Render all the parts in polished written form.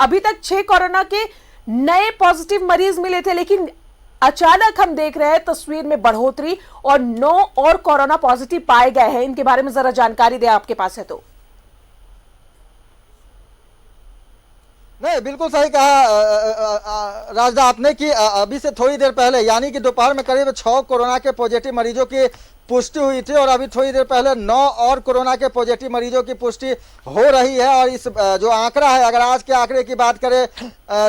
अभी तक 6 कोरोना के नए पॉजिटिव मरीज मिले थे, लेकिन अचानक हम देख रहे हैं तस्वीर में बढ़ोतरी और 9 और कोरोना पॉजिटिव पाए गए हैं। इनके बारे में जरा जानकारी दें, आपके पास है तो। नहीं, बिल्कुल सही कहा राजदा आपने कि अभी से थोड़ी देर पहले यानी कि दोपहर में करीब 6 कोरोना के पॉजिटिव मरीजों की पुष्टि हुई थी और अभी थोड़ी देर पहले 9 और कोरोना के पॉजिटिव मरीजों की पुष्टि हो रही है। और इस जो आंकड़ा है, अगर आज के आंकड़े की बात करें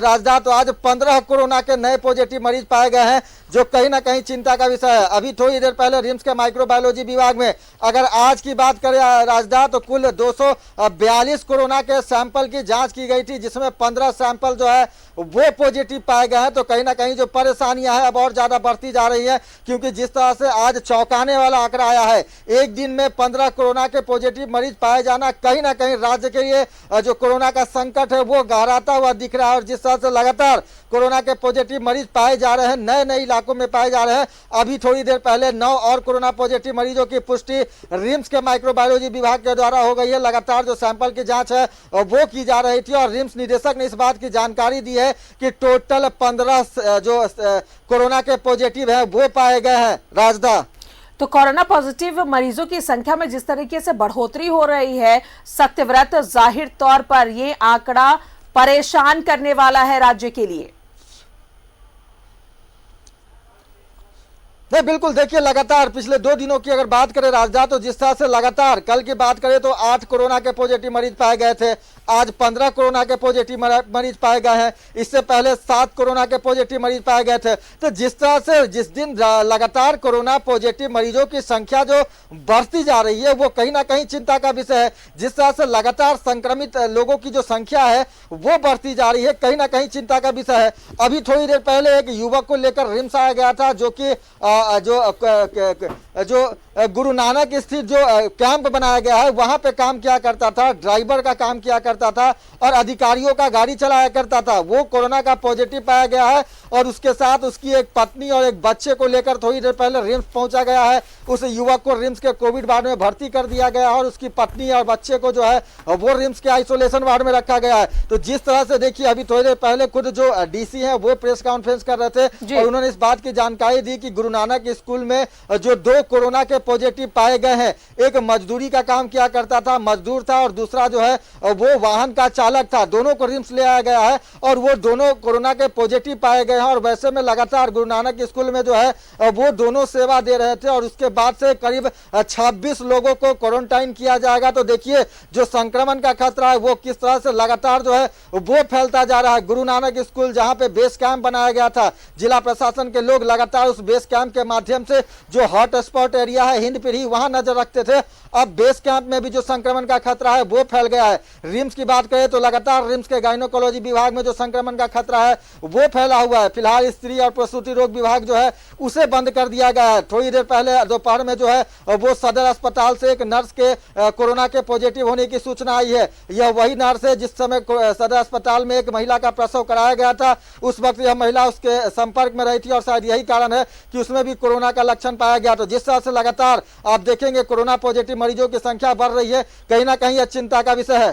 राजदा, तो आज 15 कोरोना के नए पॉजिटिव मरीज पाए गए हैं, जो कहीं ना कहीं चिंता का विषय है। अभी थोड़ी देर पहले रिम्स के माइक्रोबायोलॉजी विभाग में अगर आज की बात करें राजदा, तो कुल 242 कोरोना के सैंपल की जांच की गई थी, जिसमें 15 सैंपल जो है वो पॉजिटिव पाए गए हैं। तो कहीं ना कहीं जो परेशानियां हैं अब और ज्यादा बढ़ती जा रही है, क्योंकि जिस तरह से आज चौंकाने वाला आंकड़ा आया है, एक दिन में 15 कोरोना के पॉजिटिव मरीज पाए जाना कहीं ना कहीं राज्य के लिए जो कोरोना का संकट है वो गहराता हुआ दिख रहा है। और जिस तरह से लगातार कोरोना के पॉजिटिव मरीज पाए जा रहे हैं, नए नए इलाकों में पाए जा रहे हैं, अभी थोड़ी देर पहले 9 और कोरोना पॉजिटिव मरीजों की पुष्टि रिम्स के माइक्रोबायोलॉजी विभाग के द्वारा हो गई है। लगातार जो सैंपल की जांच है वो की जा रही थी और रिम्स निदेशक ने इस बात की जानकारी दी है कि टोटल 15 जो कोरोना के पॉजिटिव है वो पाए गए हैं राजदा। तो कोरोना पॉजिटिव मरीजों की संख्या में जिस तरीके से बढ़ोतरी हो रही है, सत्यव्रत, जाहिर तौर पर ये आंकड़ा परेशान करने वाला है राज्य के लिए। नहीं, बिल्कुल देखिए, लगातार पिछले 2 दिनों की अगर बात करें राजदा, तो जिस तरह से लगातार कल की बात करें तो 8 कोरोना के पॉजिटिव मरीज पाए गए थे, आज 15 कोरोना के पॉजिटिव मरीज पाए गए हैं, इससे पहले 7 कोरोना के पॉजिटिव मरीज पाए गए थे। तो जिस तरह से जिस दिन लगातार कोरोना पॉजिटिव मरीजों की संख्या जो बढ़ती जा रही है वो कहीं ना कहीं चिंता का विषय है। जिस तरह से लगातार संक्रमित लोगों की जो संख्या है वो बढ़ती जा रही है, कहीं ना कहीं चिंता का विषय है। अभी थोड़ी देर पहले एक युवक को लेकर रिम्स आया गया था, जो कि जो गुरु नानक स्थित जो कैंप बनाया गया है वहां पे काम किया करता था, ड्राइवर का काम किया करता था और अधिकारियों का गाड़ी चलाया करता था। वो कोरोना का पॉजिटिव पाया गया है और उसके साथ उसकी एक पत्नी और एक बच्चे को लेकर थोड़ी देर पहले रिम्स पहुंचा गया है। उस युवक को रिम्स के कोविड वार्ड में भर्ती कर दिया गया और उसकी पत्नी और बच्चे को जो है वो रिम्स के आइसोलेशन वार्ड में रखा गया है। तो जिस तरह से देखिए, अभी थोड़ी देर पहले खुद जो डीसी है वो प्रेस कॉन्फ्रेंस कर रहे थे और उन्होंने इस बात की जानकारी दी कि गुरु नानक स्कूल में जो 2 कोरोना के पॉजिटिव पाए गए हैं, एक मजदूरी का काम किया करता था, मजदूर था, और दूसरा जो है वो वाहन का चालक था। दोनों को रिम्स ले आया गया है और वो दोनों कोरोना के पॉजिटिव पाए गए हैं। और वैसे में लगातार गुरु नानक स्कूल में जो है वो दोनों सेवा दे रहे थे और उसके बाद से करीब 26 लोगों को क्वारंटाइन किया जाएगा। तो देखिए, जो संक्रमण का खतरा है वो किस तरह से लगातार जो है वो फैलता जा रहा है। गुरु नानक स्कूल जहां पे बेस कैंप बनाया गया था, जिला प्रशासन के लोग लगातार उस बेस कैंप के माध्यम से जो हॉट स्पॉट एरिया है हिंदपीढ़ी वहां नजर रखते थे। अब बेस कैंप में भी जो संक्रमण का खतरा है वो फैल गया है। रिम्स की बात करें तो लगातार रिम्स के गायनोकोलॉजी विभाग में जो संक्रमण का खतरा है वो फैला हुआ है। फिलहाल स्त्री और प्रसूति रोग विभाग जो है उसे बंद कर दिया गया है। थोड़ी देर पहले दोपहर में जो है वो सदर अस्पताल से एक नर्स के कोरोना के पॉजिटिव होने की सूचना आई है। यह वही नर्स है जिस समय सदर अस्पताल में एक महिला का प्रसव कराया गया था, उस वक्त यह महिला उसके संपर्क में रही थी और शायद यही कारण है कि उसमें भी कोरोना का लक्षण पाया गया। तो जिस तरह से लगातार आप देखेंगे कोरोना पॉजिटिव मरीजों की संख्या बढ़ रही है, कहीं ना कहीं यह चिंता का विषय है।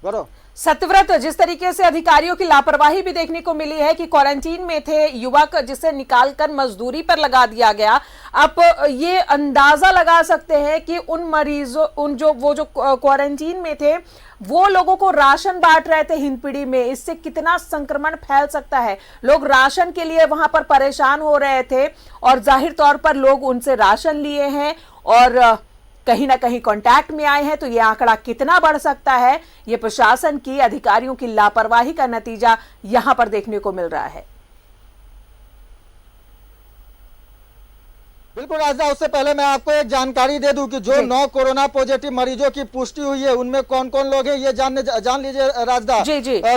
बरो सत्यव्रत, जिस तरीके से अधिकारियों की लापरवाही भी देखने को मिली है कि क्वारंटीन में थे युवक जिसे निकालकर मजदूरी पर लगा दिया गया, आप ये अंदाजा लगा सकते हैं कि उन मरीजों जो क्वारंटीन में थे वो लोगों को राशन बांट रहे थे हिंदपीढ़ी में, इससे कितना संक्रमण फैल सकता है। लोग राशन के लिए वहां पर परेशान हो रहे थे और जाहिर तौर पर लोग उनसे राशन लिए हैं और कहीं ना कहीं कांटेक्ट में आए हैं। तो ये आंकड़ा कितना बढ़ सकता है, ये प्रशासन की, अधिकारियों की लापरवाही का नतीजा यहां पर देखने को मिल रहा है। बिल्कुल राजदा, उससे पहले मैं आपको एक जानकारी दे दूं कि जो 9 कोरोना पॉजिटिव मरीजों की पुष्टि हुई है उनमें कौन कौन लोग हैं ये जान लीजिए राजदा।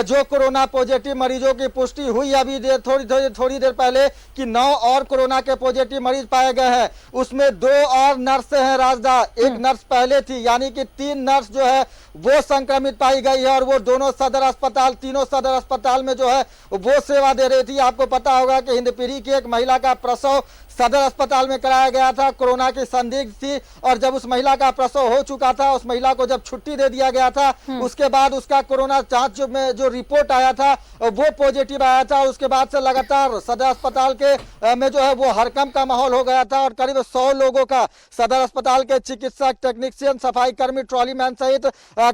जो कोरोना पॉजिटिव मरीजों की पुष्टि हुई अभी थोड़ी देर पहले कि 9 और कोरोना के पॉजिटिव मरीज पाए गए हैं, उसमें 2 और नर्स हैं राजदा। एक नर्स पहले थी, यानी कि 3 नर्स जो है वो संक्रमित पाई गई है और वो दोनों तीनों सदर अस्पताल में जो है वो सेवा दे रही थी। आपको पता होगा कि हिंदपीढ़ी की एक महिला का प्रसव सदर अस्पताल में कराया गया था, कोरोना की संदिग्ध थी और जब उस महिला का प्रसव हो चुका था, उस महिला को जब छुट्टी दे दिया गया था, उसके बाद उसका कोरोना जांच में जो रिपोर्ट आया था वो पॉजिटिव आया था। उसके बाद से लगातार सदर अस्पताल के में जो है वो हड़कंप का माहौल हो गया था और करीब 100 लोगों का सदर अस्पताल के चिकित्सक, टेक्नीशियन, सफाई कर्मी, ट्रॉली मैन सहित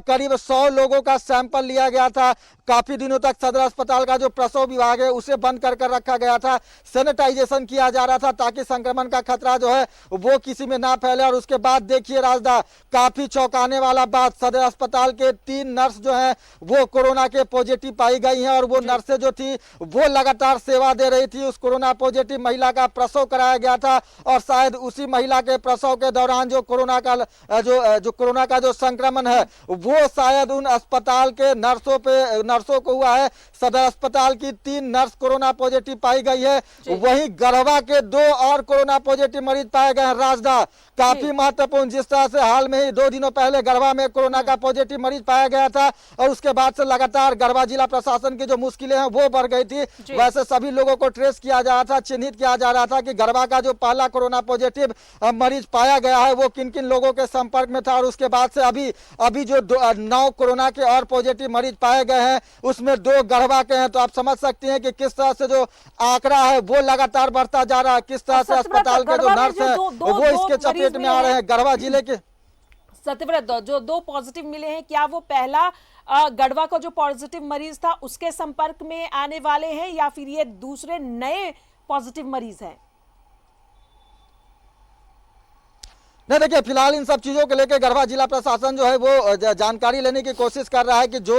करीब 100 लोगों का सैंपल लिया गया था। काफी दिनों तक सदर अस्पताल का जो प्रसव विभाग है उसे बंद कर रखा गया था, सैनिटाइजेशन किया जा रहा था ताकि संक्रमण का खतरा जो है वो किसी में ना फैले। और उसके बाद देखिए राजदा, काफी चौंकाने वाला बात, सदर अस्पताल के 3 नर्स जो है वो कोरोना के पॉजिटिव पाई गई हैं और वो नर्सें जो थी वो लगातार सेवा दे रही थी। उस कोरोना पॉजिटिव महिला का प्रसव कराया गया था और शायद उसी महिला के प्रसव के दौरान जो कोरोना का जो संक्रमण है वो शायद उन अस्पताल के नर्सों को हुआ है। सदर अस्पताल की 3 नर्स कोरोना पॉजिटिव पाई गई है, वहीं गढ़वा के 2 और कोरोना पॉजिटिव मरीज पाए गए हैं। राजदा, काफी महत्वपूर्ण, जिस तरह से हाल में ही 2 दिनों पहले गढ़वा में कोरोना का पॉजिटिव मरीज पाया गया था और उसके बाद से लगातार गढ़वा जिला प्रशासन की जो मुश्किलें हैं वो बढ़ गई थी। वैसे सभी लोगों को ट्रेस किया जा रहा था, चिन्हित किया जा रहा था कि गढ़वा का जो पहला कोरोना पॉजिटिव मरीज पाया गया है वो किन किन लोगों के संपर्क में था। और उसके बाद से अभी जो 9 कोरोना के और पॉजिटिव मरीज पाए गए हैं उसमें 2 गढ़वा के हैं। तो आप समझ सकते हैं कि किस तरह से जो आंकड़ा है वो लगातार बढ़ता जा रहा है, किस तरह से अस्पताल के जो नर्स है वो इसके चपेट में आ रहे हैं। गढ़वा जिले के सत्यव्रत, जो 2 पॉजिटिव मिले हैं, क्या वो पहला गढ़वा का जो पॉजिटिव मरीज था उसके संपर्क में आने वाले हैं या फिर ये दूसरे नए पॉजिटिव मरीज हैं? नहीं, देखिए फिलहाल इन सब चीजों को लेकर गढ़वा जिला प्रशासन जो है वो जानकारी लेने की कोशिश कर रहा है कि जो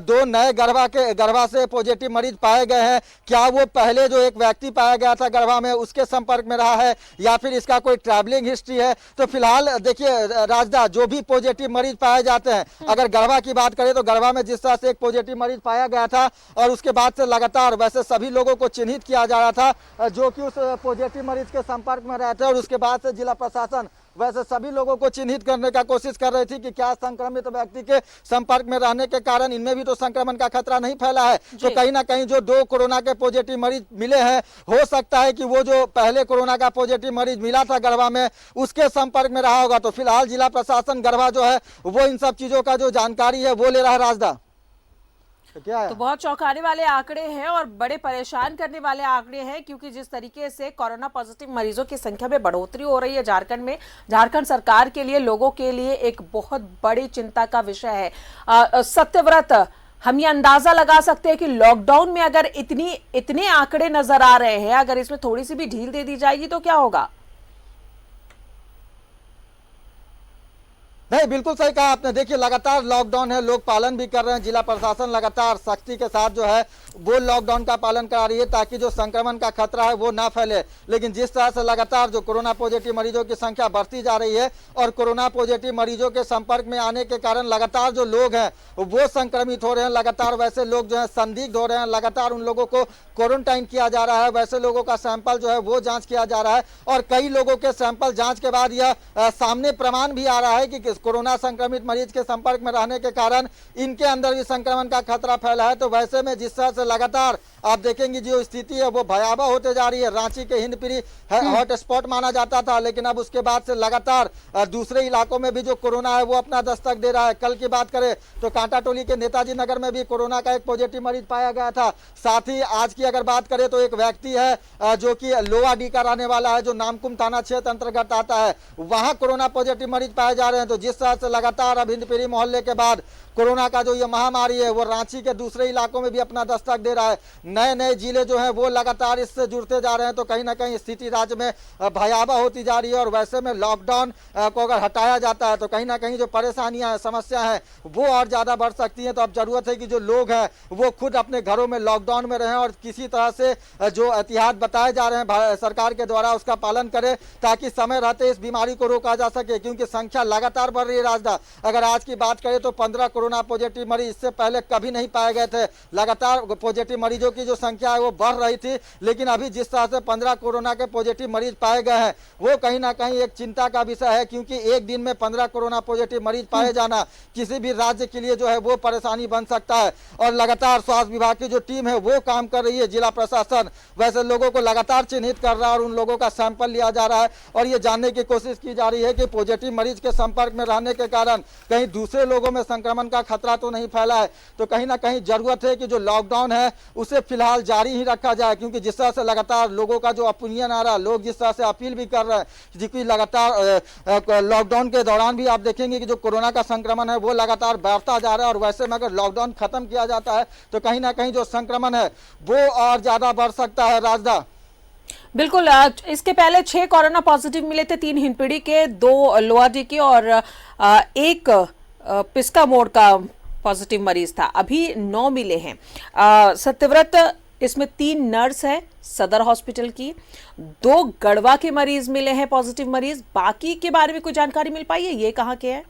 2 नए गढ़वा से पॉजिटिव मरीज पाए गए हैं, क्या वो पहले जो एक व्यक्ति पाया गया था गढ़वा में उसके संपर्क में रहा है या फिर इसका कोई ट्रैवलिंग हिस्ट्री है। तो फिलहाल देखिए राजदा, जो भी पॉजिटिव मरीज पाए जाते हैं, अगर गढ़वा की बात करें तो गढ़वा में जिस तरह से एक पॉजिटिव मरीज पाया गया था और उसके बाद से लगातार वैसे सभी लोगों को चिन्हित किया जा रहा था जो कि उस पॉजिटिव मरीज के संपर्क में रहे थे और उसके बाद से जिला प्रशासन वैसे सभी लोगों को चिन्हित करने का कोशिश कर रही थी कि क्या संक्रमित व्यक्ति के संपर्क में रहने के कारण इनमें भी तो संक्रमण का खतरा नहीं फैला है। तो कहीं ना कहीं जो 2 कोरोना के पॉजिटिव मरीज मिले हैं, हो सकता है कि वो जो पहले कोरोना का पॉजिटिव मरीज मिला था गढ़वा में उसके संपर्क में रहा होगा। तो फिलहाल जिला प्रशासन गढ़वा जो है वो इन सब चीजों का जो जानकारी है वो ले रहा है। राजदा, क्या है? तो बहुत चौंकाने वाले आंकड़े हैं और बड़े परेशान करने वाले आंकड़े हैं, क्योंकि जिस तरीके से कोरोना पॉजिटिव मरीजों की संख्या में बढ़ोतरी हो रही है झारखंड में, झारखंड सरकार के लिए, लोगों के लिए एक बहुत बड़ी चिंता का विषय है। सत्यव्रत, हम ये अंदाजा लगा सकते हैं कि लॉकडाउन में अगर इतने आंकड़े नजर आ रहे हैं, अगर इसमें थोड़ी सी भी ढील दे दी जाएगी तो क्या होगा? नहीं, बिल्कुल सही कहा आपने। देखिए लगातार लॉकडाउन है, लोग पालन भी कर रहे हैं, जिला प्रशासन लगातार सख्ती के साथ जो है वो लॉकडाउन का पालन करा रही है ताकि जो संक्रमण का खतरा है वो ना फैले। लेकिन जिस तरह से लगातार जो कोरोना पॉजिटिव मरीजों की संख्या बढ़ती जा रही है और कोरोना पॉजिटिव मरीजों के संपर्क में आने के कारण लगातार जो लोग हैं वो संक्रमित हो रहे हैं, लगातार वैसे लोग जो है संदिग्ध हो रहे हैं, लगातार उन लोगों को क्वारंटाइन किया जा रहा है, वैसे लोगों का सैंपल जो है वो जाँच किया जा रहा है और कई लोगों के सैंपल जाँच के बाद यह सामने प्रमाण भी आ रहा है कि कोरोना संक्रमित मरीज के संपर्क में रहने के कारण इनके अंदर भी संक्रमण का खतरा फैला है। तो वैसे में जिस तरह से लगातार आप देखेंगे जो स्थिति है वो भयावह होते जा रही है। रांची के हिंदपीढ़ी हॉट स्पॉट माना जाता था, लेकिन अब उसके बाद से लगातार दूसरे इलाकों में भी जो कोरोना है वो अपना दस्तक दे रहा है। कल की बात करें तो कांटाटोली के नेताजी नगर में भी कोरोना का एक पॉजिटिव मरीज पाया गया था। साथ ही आज की अगर बात करें तो एक व्यक्ति है जो कि लोवाडी का रहने वाला है, जो नामकुम थाना क्षेत्र अंतर्गत आता है, वहां कोरोना पॉजिटिव मरीज पाए जा रहे हैं। तो जिस तरह से लगातार अब हिंदपीढ़ी मोहल्ले के बाद कोरोना का जो ये महामारी है वो रांची के दूसरे इलाकों में भी अपना दस्तक दे रहा है। नए नए जिले जो हैं वो लगातार इससे जुड़ते जा रहे हैं। तो कहीं ना कहीं स्थिति राज्य में भयावह होती जा रही है और वैसे में लॉकडाउन को अगर हटाया जाता है तो कहीं ना कहीं जो परेशानियां हैं, समस्या है वो और ज़्यादा बढ़ सकती हैं। तो अब जरूरत है कि जो लोग हैं वो खुद अपने घरों में लॉकडाउन में रहें और किसी तरह से जो एहतियात बताए जा रहे हैं सरकार के द्वारा उसका पालन करें ताकि समय रहते इस बीमारी को रोका जा सके, क्योंकि संख्या लगातार बढ़ रही है। राजदा, अगर आज की बात करें तो 15 करोड़ कोरोना पॉजिटिव मरीज, इससे पहले कभी नहीं पाए गए थे। लगातार पॉजिटिव मरीजों की जो संख्या है वो बढ़ रही थी, लेकिन अभी जिस तरह से 15 कोरोना के पॉजिटिव मरीज पाए गए हैं वो कहीं ना कहीं एक चिंता का विषय है, क्योंकि एक दिन में 15 कोरोना पॉजिटिव मरीज पाए जाना किसी भी राज्य के लिए जो है वो परेशानी बन सकता है। और लगातार स्वास्थ्य विभाग की जो टीम है वो काम कर रही है, जिला प्रशासन वैसे लोगों को लगातार चिन्हित कर रहा है और उन लोगों का सैंपल लिया जा रहा है और ये जानने की कोशिश की जा रही है कि पॉजिटिव मरीज के संपर्क में रहने के कारण कहीं दूसरे लोगों में संक्रमण का खतरा तो नहीं फैला है। तो कहीं ना कहीं जरूरत है कि जो लॉकडाउन है उसे फिलहाल जारी ही रखा जाए, क्योंकि जिस तरह से लगातार लोगों का जो ओपिनियन आ रहा है, लोग जिस तरह से अपील भी कर रहे हैं, क्योंकि लगातार लॉकडाउन के दौरान भी आप देखेंगे कि जो कोरोना का संक्रमण है वो लगातार बढ़ता जा रहा है और वैसे में अगर लॉकडाउन खत्म किया जाता है तो कहीं ना कहीं जो संक्रमण है वो और ज्यादा बढ़ सकता है। राजदा बिल्कुल, इसके पहले 6 कोरोना पॉजिटिव मिले थे, 3 हिंदपीढ़ी के, 2 लोहाडी के और 1 पिस्का मोड़ का पॉजिटिव मरीज था। अभी 9 मिले हैं। सत्यव्रत, इसमें 3 नर्स है सदर हॉस्पिटल की, 2 गढ़वा के मरीज मिले हैं पॉजिटिव मरीज। बाकी के बारे में कोई जानकारी मिल पाई है, ये कहाँ के हैं?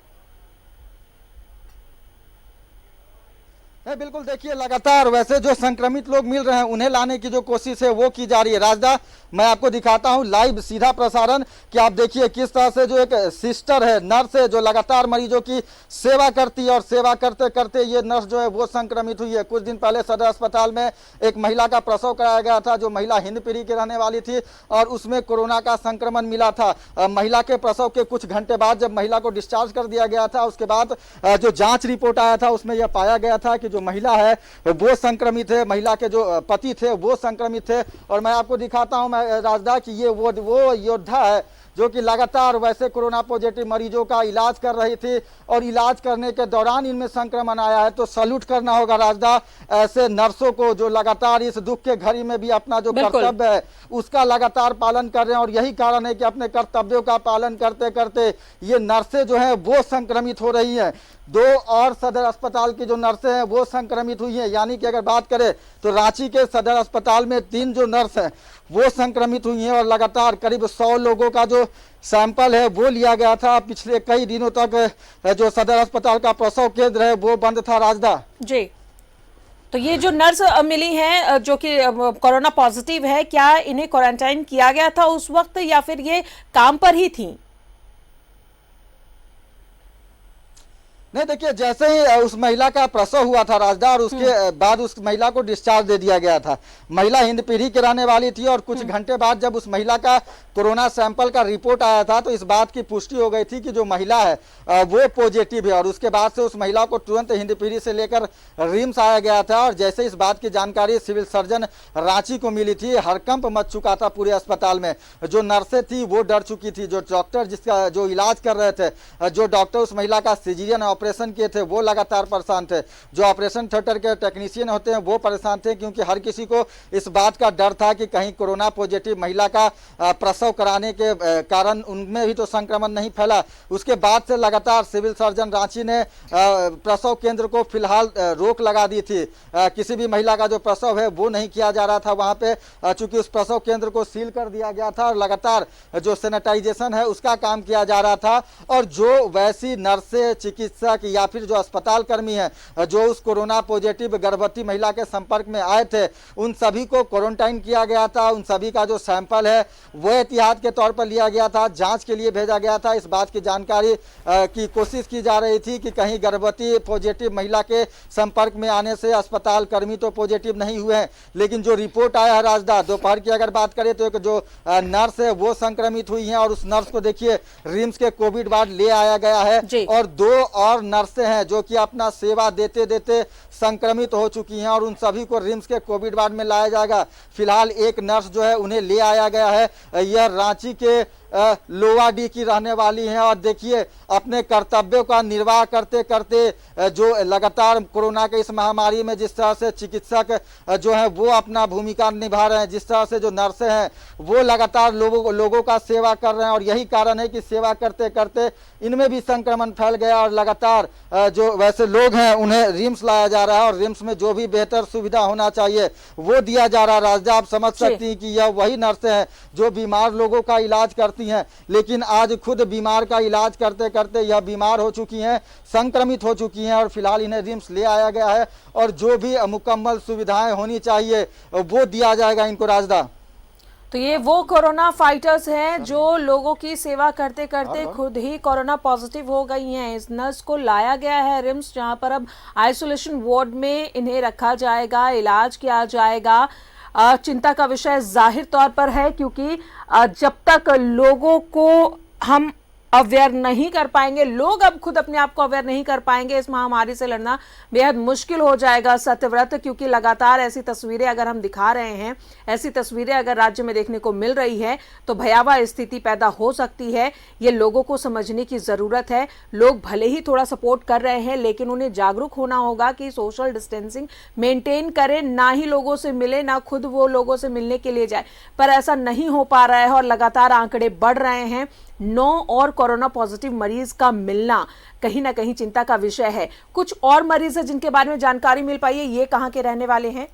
बिल्कुल, देखिए लगातार वैसे जो संक्रमित लोग मिल रहे हैं उन्हें लाने की जो कोशिश है वो की जा रही है। राजदा, मैं आपको दिखाता हूं लाइव सीधा प्रसारण कि आप देखिए किस तरह से जो एक सिस्टर है, नर्स है, जो लगातार मरीजों की सेवा करती है और सेवा करते करते ये नर्स जो है वो संक्रमित हुई है। कुछ दिन पहले सदर अस्पताल में एक महिला का प्रसव कराया गया था, जो महिला हिंदपीढ़ी की रहने वाली थी और उसमें कोरोना का संक्रमण मिला था। महिला के प्रसव के कुछ घंटे बाद जब महिला को डिस्चार्ज कर दिया गया था, उसके बाद जो जाँच रिपोर्ट आया था उसमें यह पाया गया था कि जो महिला है वो संक्रमित है, महिला के जो पति थे वो संक्रमित थे। और मैं आपको दिखाता हूं राजदा कि ये वो योद्धा है जो कि लगातार वैसे कोरोना पॉजिटिव मरीजों का इलाज कर रही थी और इलाज करने के दौरान इनमें संक्रमण आया है। तो सैल्यूट करना होगा राजदा ऐसे नर्सों को जो लगातार इस दुख के घड़ी में भी अपना जो कर्तव्य है उसका लगातार पालन कर रहे हैं। और यही कारण है कि अपने कर्तव्यों का पालन करते करते ये नर्सें जो है वो संक्रमित हो रही हैं। 2 और सदर अस्पताल की जो नर्सें हैं वो संक्रमित हुई हैं, यानी कि अगर बात करें तो रांची के सदर अस्पताल में 3 जो नर्स हैं वो संक्रमित हुई हैं और लगातार करीब 100 लोगों का जो सैंपल है वो लिया गया था। पिछले कई दिनों तक जो सदर अस्पताल का प्रसव केंद्र है वो बंद था। राजदा जी, तो ये जो नर्स मिली हैं जो कि कोरोना पॉजिटिव है, क्या इन्हें क्वारंटाइन किया गया था उस वक्त या फिर ये काम पर ही थी? नहीं, देखिए जैसे ही उस महिला का प्रसव हुआ था राजदा और उसके बाद उस महिला को डिस्चार्ज दे दिया गया था। महिला हिंदपीढ़ी की रहने वाली थी और कुछ घंटे बाद जब उस महिला का कोरोना सैंपल का रिपोर्ट आया था तो इस बात की पुष्टि हो गई थी कि जो महिला है वो पॉजिटिव है। और उसके बाद से उस महिला को तुरंत हिंदपीढ़ी से लेकर रिम्स आया गया था और जैसे इस बात की जानकारी सिविल सर्जन रांची को मिली थी, हड़कंप मच चुका था पूरे अस्पताल में। जो नर्सें थी वो डर चुकी थी, जो डॉक्टर जिसका जो इलाज कर रहे थे, जो डॉक्टर उस महिला का सीजरियन ऑपरेशन किए थे वो लगातार परेशान थे। जो ऑपरेशन थिएटर के टेक्नीशियन होते हैं वो परेशान थे, क्योंकि हर किसी को इस बात का डर था कि कहीं कोरोना पॉजिटिव महिला का प्रसव कराने के कारण उनमें भी तो संक्रमण नहीं फैला। उसके बाद से लगातार सिविल सर्जन रांची ने प्रसव केंद्र को फिलहाल रोक लगा दी थी। किसी भी महिला का जो प्रसव है वो नहीं किया जा रहा था वहां पे, चूंकि उस प्रसव केंद्र को सील कर दिया गया था और लगातार जो सैनिटाइजेशन है उसका काम किया जा रहा था। और जो वैसी नर्सें, चिकित्सक या फिर जो अस्पताल कर्मी हैं जो उस कोरोना पॉजिटिव गर्भवती महिला के संपर्क में आए थे उन सभी को क्वारंटाइन किया गया था। उन सभी का जो सैंपल है वो एहतियात के तौर पर लिया गया था, जांच के लिए भेजा गया था। इस बात की जानकारी की कोशिश की जा रही थी कि कहीं गर्भवती पॉजिटिव महिला के संपर्क में आने से अस्पताल कर्मी तो पॉजिटिव नहीं हुए हैं, लेकिन जो रिपोर्ट आया है राजदा, दोपहर की अगर बात करें तो एक जो नर्स है वो संक्रमित हुई है और उस नर्स को देखिए रिम्स के कोविड वार्ड ले आया गया है और 2 और नर्सें हैं जो कि अपना सेवा देते देते संक्रमित हो चुकी हैं और उन सभी को रिम्स के कोविड वार्ड में लाया जाएगा। फिलहाल एक नर्स जो है उन्हें ले आया गया है। यह रांची के लोवाडी की रहने वाली हैं और देखिए अपने कर्तव्यों का निर्वाह करते करते जो लगातार कोरोना के इस महामारी में जिस तरह से चिकित्सक जो है वो अपना भूमिका निभा रहे हैं, जिस तरह से जो नर्सें हैं वो लगातार लोगों का सेवा कर रहे हैं। और यही कारण है कि सेवा करते करते इनमें भी संक्रमण फैल गया और लगातार जो वैसे लोग हैं उन्हें रिम्स लाया जा रहा है और रिम्स में जो भी बेहतर सुविधा होना चाहिए वो दिया जा रहा है। राजा, आप समझ सकती हैं कि यह वही नर्सें हैं जो बीमार लोगों का इलाज करती होती हैं, लेकिन आज खुद बीमार का इलाज करते करते यह बीमार हो चुकी हैं, संक्रमित हो चुकी हैं और फिलहाल इन्हें रिम्स ले आया गया है और जो भी मुकम्मल सुविधाएं होनी चाहिए वो दिया जाएगा इनको। राजदा, तो ये वो कोरोना फाइटर्स हैं जो लोगों की सेवा करते करते खुद ही कोरोना पॉजिटिव हो गई हैं। इस नर्स को लाया गया है रिम्स, जहां पर अब आइसोलेशन वार्ड में इन्हें रखा जाएगा, इलाज किया जाएगा। चिंता का विषय जाहिर तौर पर है, क्योंकि जब तक लोगों को हम अवेयर नहीं कर पाएंगे, लोग अब खुद अपने आप को अवेयर नहीं कर पाएंगे, इस महामारी से लड़ना बेहद मुश्किल हो जाएगा सत्यव्रत। क्योंकि लगातार ऐसी तस्वीरें अगर हम दिखा रहे हैं, ऐसी तस्वीरें अगर राज्य में देखने को मिल रही है तो भयावह स्थिति पैदा हो सकती है। ये लोगों को समझने की जरूरत है। लोग भले ही थोड़ा सपोर्ट कर रहे हैं, लेकिन उन्हें जागरूक होना होगा कि सोशल डिस्टेंसिंग मेंटेन करें, ना ही लोगों से मिले, ना खुद वो लोगों से मिलने के लिए जाए। पर ऐसा नहीं हो पा रहा है और लगातार आंकड़े बढ़ रहे हैं। 9 और कोरोना पॉजिटिव मरीज का मिलना कहीं ना कहीं चिंता का विषय है। कुछ और मरीज हैं जिनके बारे में जानकारी मिल पाई है, ये कहां के रहने वाले हैं?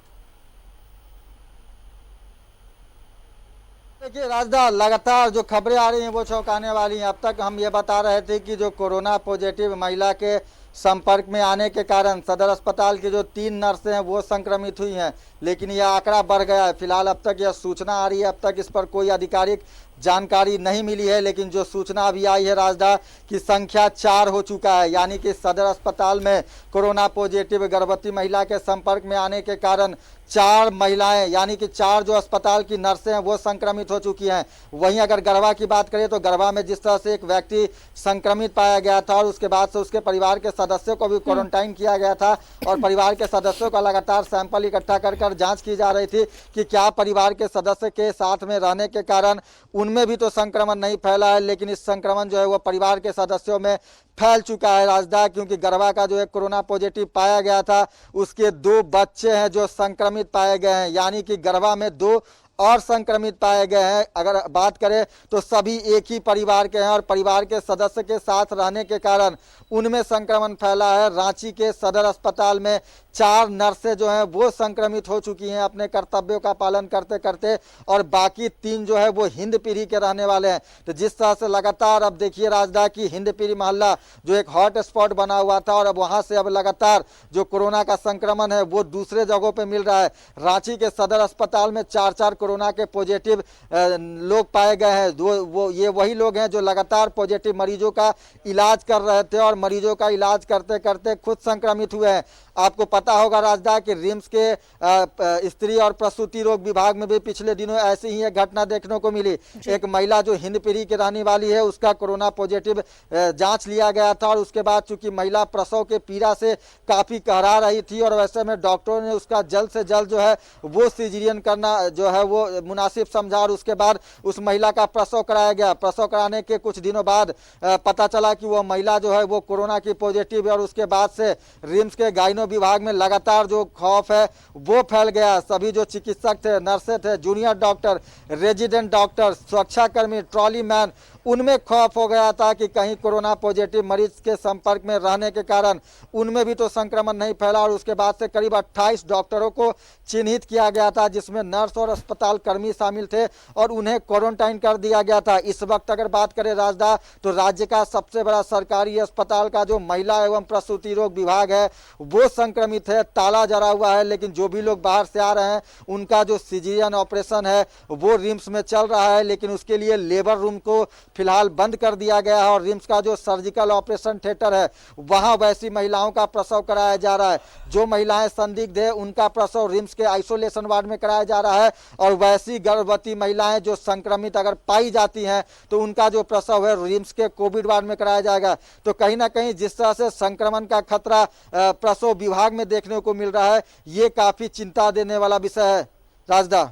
देखिए राजदा, लगातार जो खबरें आ रही हैं वो चौंकाने वाली हैं। अब तक हम ये बता रहे थे कि जो कोरोना पॉजिटिव महिला के संपर्क में आने के कारण सदर अस्पताल की जो 3 नर्सें हैं वो संक्रमित हुई हैं, लेकिन यह आंकड़ा बढ़ गया है। फिलहाल अब तक यह सूचना आ रही है, अब तक इस पर कोई आधिकारिक जानकारी नहीं मिली है, लेकिन जो सूचना अभी आई है राजदा की संख्या 4 हो चुका है। यानी कि सदर अस्पताल में कोरोना पॉजिटिव गर्भवती महिला के संपर्क में आने के कारण 4 महिलाएं, यानी कि 4 जो अस्पताल की नर्सें हैं वो संक्रमित हो चुकी हैं। वहीं अगर गरबा की बात करें तो गरबा में जिस तरह से एक व्यक्ति संक्रमित पाया गया था और उसके बाद से उसके परिवार के सदस्यों को भी क्वारंटाइन किया गया था और परिवार के सदस्यों का लगातार सैंपल इकट्ठा कर जांच की जा रही थी कि क्या परिवार के सदस्य के साथ में रहने के कारण उनमें भी तो संक्रमण नहीं फैला है, लेकिन इस संक्रमण जो है वो परिवार के सदस्यों में फैल चुका है राजदा। क्योंकि गरबा का जो है कोरोना पॉजिटिव पाया गया था, उसके 2 बच्चे हैं जो संक्रमित पाए गए हैं, यानी कि गरबा में 2 और संक्रमित पाए गए हैं। अगर बात करें तो सभी एक ही परिवार के हैं और परिवार के सदस्य के साथ रहने के कारण उनमें संक्रमण फैला है। रांची के सदर अस्पताल में 4 नर्सें जो हैं वो संक्रमित हो चुकी हैं अपने कर्तव्यों का पालन करते करते, और बाकी 3 जो है वो हिंद पीढ़ी के रहने वाले हैं। तो जिस तरह से लगातार अब देखिए राजदा की हिंद पीढ़ी मोहल्ला जो एक हॉट स्पॉट बना हुआ था और अब वहां से अब लगातार जो कोरोना का संक्रमण है वो दूसरे जगहों पे मिल रहा है। रांची के सदर अस्पताल में 4 कोरोना के पॉजिटिव लोग पाए गए हैं। ये वही लोग हैं जो लगातार पॉजिटिव मरीजों का इलाज कर रहे थे और मरीजों का इलाज करते करते खुद संक्रमित हुए हैं। आपको पता होगा राजदा कि रिम्स के स्त्री और प्रसूति रोग विभाग में भी पिछले दिनों ऐसी ही एक घटना देखने को मिली। एक महिला जो हिंद पीढ़ी की रहने वाली है उसका कोरोना पॉजिटिव जांच लिया गया था और उसके बाद चूंकि महिला प्रसव के पीड़ा से काफी कहरा रही थी और वैसे में डॉक्टरों ने उसका जल्द से जल्द जो है वो सिजेरियन करना जो है वो मुनासिब समझा और उसके बाद उस महिला का प्रसव कराया गया। प्रसव कराने के कुछ दिनों बाद पता चला कि वो महिला जो है वो कोरोना की पॉजिटिव है और उसके बाद से रिम्स के गाइनो विभाग में लगातार जो खौफ है वो फैल गया। सभी जो चिकित्सक थे, नर्सें थे, जूनियर डॉक्टर, रेजिडेंट डॉक्टर, सुरक्षाकर्मी, ट्रॉली मैन, उनमें खौफ हो गया था कि कहीं कोरोना पॉजिटिव मरीज के संपर्क में रहने के कारण उनमें भी तो संक्रमण नहीं फैला। और उसके बाद से करीब 28 डॉक्टरों को चिन्हित किया गया था जिसमें नर्स और अस्पताल कर्मी शामिल थे और उन्हें क्वारंटाइन कर दिया गया था। इस वक्त अगर बात करें राजदा तो राज्य का सबसे बड़ा सरकारी अस्पताल का जो महिला एवं प्रसूति रोग विभाग है वो संक्रमित है, ताला जड़ा हुआ है। लेकिन जो भी लोग बाहर से आ रहे हैं उनका जो सिजेरियन ऑपरेशन है वो रिम्स में चल रहा है, लेकिन उसके लिए लेबर रूम को फिलहाल बंद कर दिया गया है और रिम्स का जो सर्जिकल ऑपरेशन थिएटर है वहां वैसी महिलाओं का प्रसव कराया जा रहा है। जो महिलाएं संदिग्ध है उनका प्रसव रिम्स के आइसोलेशन वार्ड में कराया जा रहा है और वैसी गर्भवती महिलाएं जो संक्रमित अगर पाई जाती हैं तो उनका जो प्रसव है रिम्स के कोविड वार्ड में कराया जाएगा। तो कहीं ना कहीं जिस तरह से संक्रमण का खतरा प्रसव विभाग में देखने को मिल रहा है ये काफी चिंता देने वाला विषय है राजदा।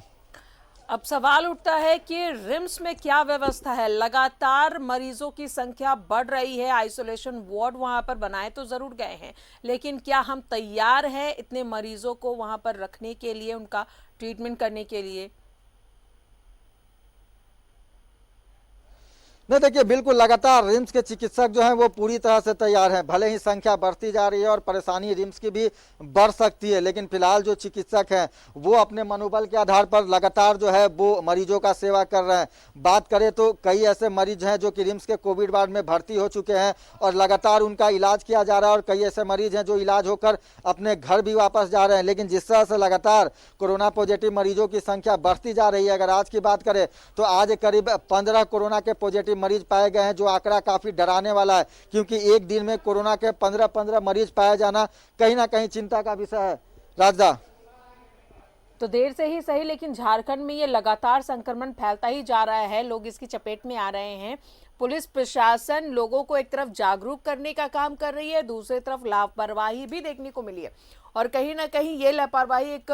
अब सवाल उठता है कि रिम्स में क्या व्यवस्था है? लगातार मरीजों की संख्या बढ़ रही है, आइसोलेशन वार्ड वहां पर बनाए तो जरूर गए हैं, लेकिन क्या हम तैयार हैं इतने मरीजों को वहां पर रखने के लिए, उनका ट्रीटमेंट करने के लिए? नहीं, देखिए बिल्कुल लगातार रिम्स के चिकित्सक जो हैं वो पूरी तरह से तैयार हैं। भले ही संख्या बढ़ती जा रही है और परेशानी रिम्स की भी बढ़ सकती है, लेकिन फिलहाल जो चिकित्सक हैं वो अपने मनोबल के आधार पर लगातार जो है वो मरीजों का सेवा कर रहे हैं। बात करें तो कई ऐसे मरीज हैं जो कि रिम्स के कोविड वार्ड में भर्ती हो चुके हैं और लगातार उनका इलाज किया जा रहा है, और कई ऐसे मरीज हैं जो इलाज होकर अपने घर भी वापस जा रहे हैं। लेकिन जिस तरह से लगातार कोरोना पॉजिटिव मरीजों की संख्या बढ़ती जा रही है, अगर आज की बात करें तो आज करीब 15 कोरोना के पॉजिटिव मरीज पाए गए हैं, जो आंकड़ा काफी डराने वाला है, क्योंकि एक दिन में कोरोना के 15 मरीज पाया जाना कहीं ना कहीं चिंता का विषय है। राजा, तो देर से ही सही, लेकिन झारखंड में ये लगातार संक्रमण फैलता ही जा रहा है, लोग इसकी चपेट में आ रहे हैं। पुलिस प्रशासन लोगों को एक तरफ जागरूक करने का काम कर रही है, दूसरी तरफ लापरवाही भी देखने को मिली है, और कहीं ना कहीं ये लापरवाही एक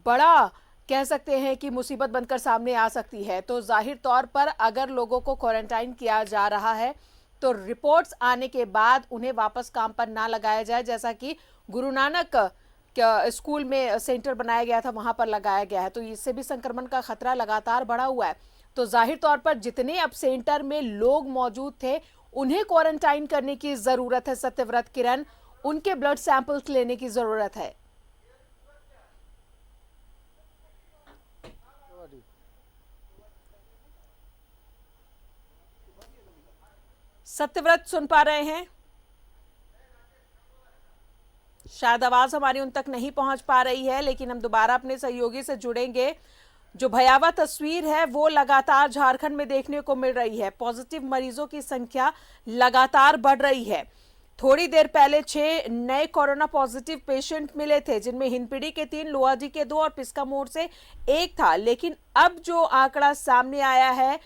बड़ा कह सकते हैं कि मुसीबत बनकर सामने आ सकती है। तो जाहिर तौर पर अगर लोगों को क्वारंटाइन किया जा रहा है तो रिपोर्ट्स आने के बाद उन्हें वापस काम पर ना लगाया जाए, जैसा कि गुरु नानक स्कूल में सेंटर बनाया गया था वहां पर लगाया गया है। तो इससे भी संक्रमण का खतरा लगातार बढ़ा हुआ है। तो जाहिर तौर पर जितने अब सेंटर में लोग मौजूद थे उन्हें क्वारंटाइन करने की जरूरत है। सत्यव्रत किरण, उनके ब्लड सैंपल्स लेने की जरूरत है। सत्यव्रत सुन पा रहे हैं? शायद आवाज हमारी उन तक नहीं पहुंच पा रही है, लेकिन हम दोबारा अपने सहयोगी से जुड़ेंगे। जो भयावह तस्वीर है वो लगातार झारखंड में देखने को मिल रही है। पॉजिटिव मरीजों की संख्या लगातार बढ़ रही है। थोड़ी देर पहले 6 नए कोरोना पॉजिटिव पेशेंट मिले थे, जिनमें हिंदपीढ़ी के 3, लोहाजी के 2 और पिस्का मोड़ से 1 था। लेकिन अब जो आंकड़ा सामने आया है,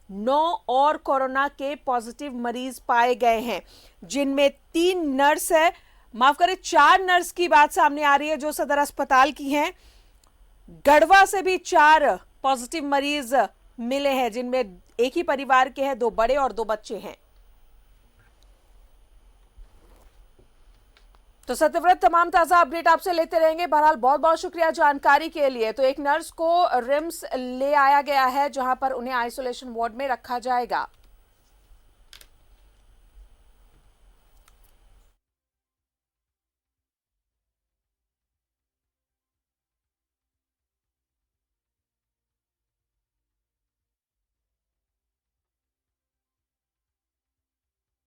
9 और कोरोना के पॉजिटिव मरीज पाए गए हैं, जिनमें 3 नर्स है, माफ करें 4 नर्स की बात सामने आ रही है जो सदर अस्पताल की हैं। गढ़वा से भी 4 पॉजिटिव मरीज मिले हैं, जिनमें एक ही परिवार के हैं, 2 बड़े और 2 बच्चे हैं। तो सत्यव्रत, तमाम ताजा अपडेट आपसे लेते रहेंगे। बहरहाल बहुत बहुत शुक्रिया जानकारी के लिए। तो एक नर्स को रिम्स ले आया गया है, जहां पर उन्हें आइसोलेशन वार्ड में रखा जाएगा।